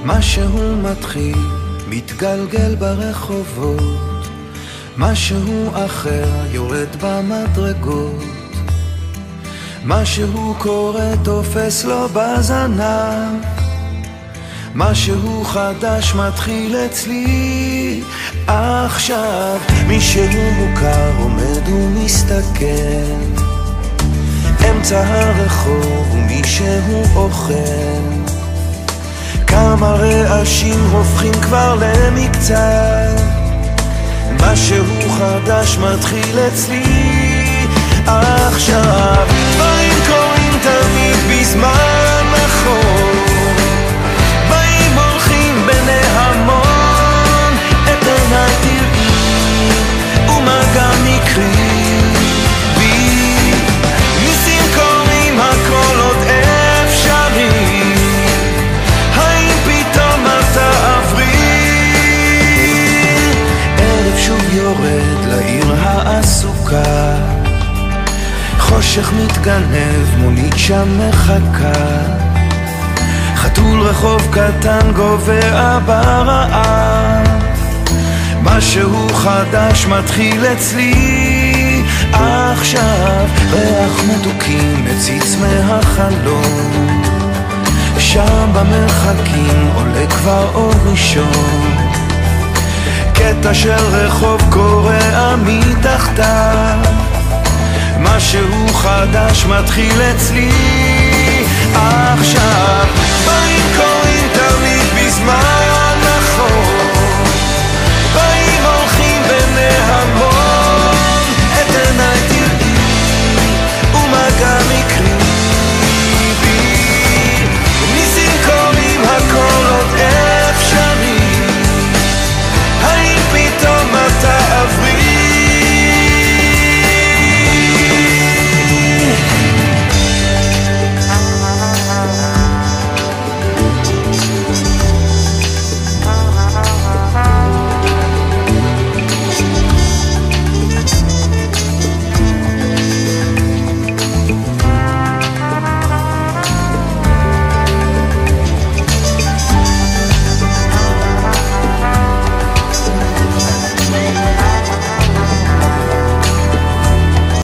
משהו מתחיל, מתגלגל ברחובות, משהו אחר יורד במדרגות, משהו קורה תופס לו בזנב, משהו חדש מתחיל אצלי עכשיו. מישהו מוכר עומד ומסתכל אמצע הרחוב ומישהו אוכל, כמה רעשים הופכים כבר למקצת, משהו חדש מתחיל אצלי עכשיו. דברים קורים תמיד בזמן נכון, באים הולכים בני המון, את עיניי תראי ומה גם מקרי, ניסים קורים הכל עוד אפשרי, האם פתאום את תעברי? ערב שוב יורד לעיר העסוקה, חושך מתגנב, מונית שם מחכה, חתול רחוב קטן גובע ברעב, משהו חדש מתחיל אצלי עכשיו. ריח מתוקים מציץ מהחלום, שם במרחקים עולה כבר אור ראשון, קטע של רחוב קורע מתחתיו, משהו חדש מתחיל אצלי עכשיו.